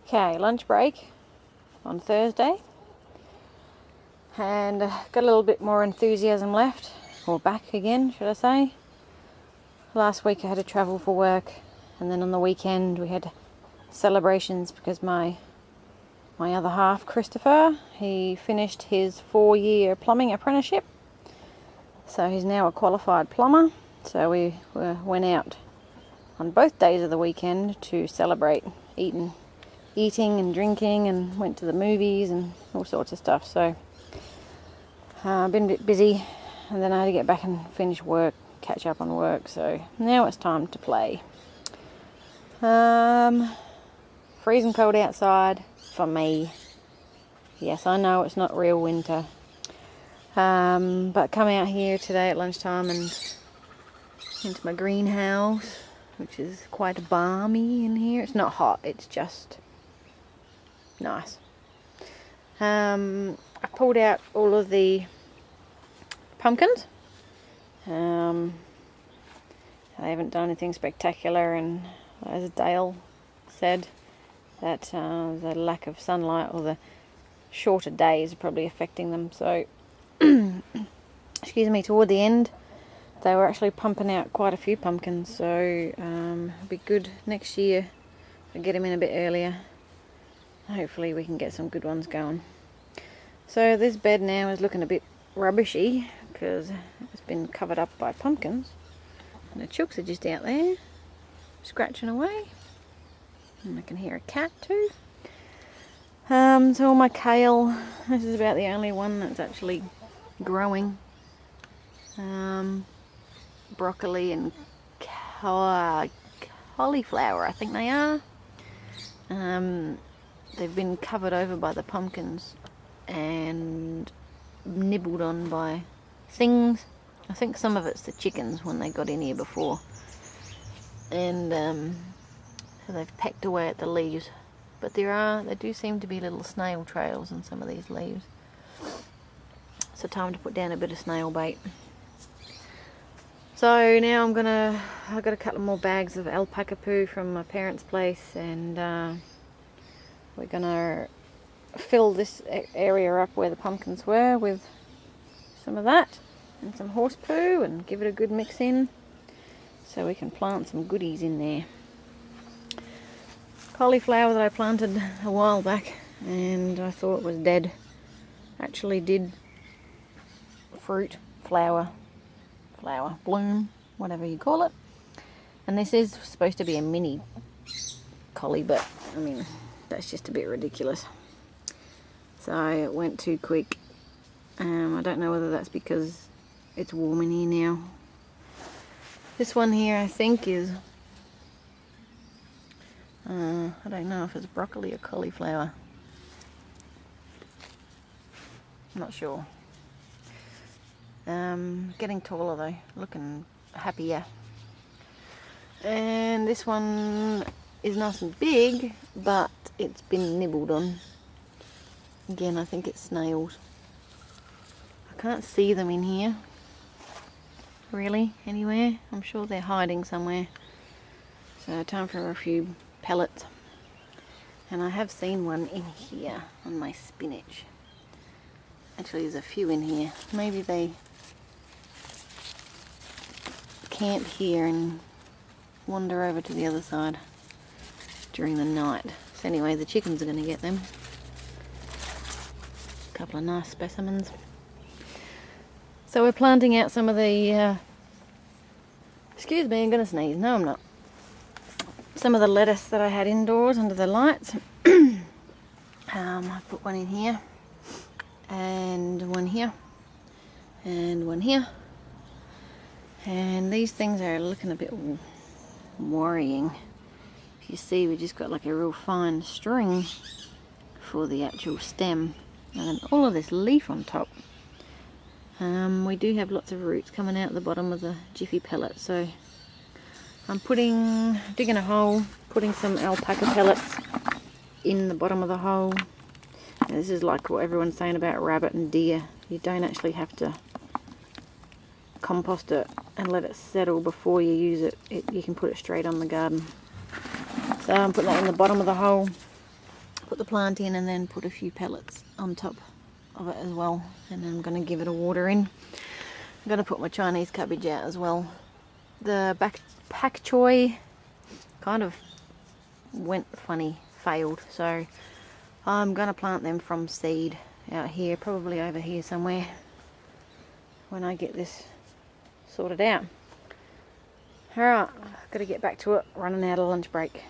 Okay, lunch break on Thursday, and got a little bit more enthusiasm left, or back again should I say. Last week I had to travel for work, and then on the weekend we had celebrations because my other half, Christopher, he finished his 4-year plumbing apprenticeship, so he's now a qualified plumber. So we went out on both days of the weekend to celebrate, eating and drinking, and went to the movies and all sorts of stuff. So I've been a bit busy, and then I had to get back and finish work, catch up on work. So now it's time to play. Freezing cold outside for me. Yes, I know it's not real winter, but come out here today at lunchtime and into my greenhouse, which is quite balmy in here. It's not hot, it's just nice. I pulled out all of the pumpkins. I haven't done anything spectacular, and as Dale said, that the lack of sunlight or the shorter days are probably affecting them. So excuse me, toward the end they were actually pumping out quite a few pumpkins, so it'll be good next year to get them in a bit earlier. Hopefully we can get some good ones going. So this bed now is looking a bit rubbishy because it's been covered up by pumpkins, and the chooks are just out there scratching away, and I can hear a cat too. So all my kale, this is about the only one that's actually growing. Broccoli and cauliflower, I think they are. They've been covered over by the pumpkins and nibbled on by things. I think some of it's the chickens when they got in here before, and so they've pecked away at the leaves. But there do seem to be little snail trails on some of these leaves. So time to put down a bit of snail bait. So now I've got a couple more bags of alpaca poo from my parents' place, and we're gonna fill this area up where the pumpkins were with some of that and some horse poo, and give it a good mix in so we can plant some goodies in there. Cauliflower that I planted a while back and I thought was dead actually did flower, bloom, whatever you call it. And this is supposed to be a mini collie, but I mean, that's just a bit ridiculous. So it went too quick. I don't know whether that's because it's warm in here now. This one here I think is, I don't know if it's broccoli or cauliflower. I'm not sure. Getting taller though, looking happier. And this one is nice and big, but it's been nibbled on. Again, I think it's snails. I can't see them in here, really, anywhere. I'm sure they're hiding somewhere. So time for a few pellets. And I have seen one in here on my spinach. Actually, there's a few in here. Maybe they camp here and wander over to the other side during the night. So anyway, the chickens are going to get them. A couple of nice specimens. So we're planting out some of the, excuse me, I'm going to sneeze. No, I'm not. Some of the lettuce that I had indoors under the lights. I put one in here, and one here, and one here. And these things are looking a bit worrying. If you see, we just got like a real fine string for the actual stem, and then all of this leaf on top. We do have lots of roots coming out the bottom of the jiffy pellet, so I'm digging a hole, putting some alpaca pellets in the bottom of the hole. And this is like what everyone's saying about rabbit and deer. You don't actually have to compost it and let it settle before you use it. You can put it straight on the garden. So I'm putting that in the bottom of the hole. put the plant in and then put a few pellets on top of it as well, and then I'm going to give it a water in. I'm going to put my Chinese cabbage out as well. The pak choy kind of went funny, failed, so I'm going to plant them from seed out here, probably over here somewhere, when I get this sorted out. Alright, I've got to get back to it, running out of lunch break.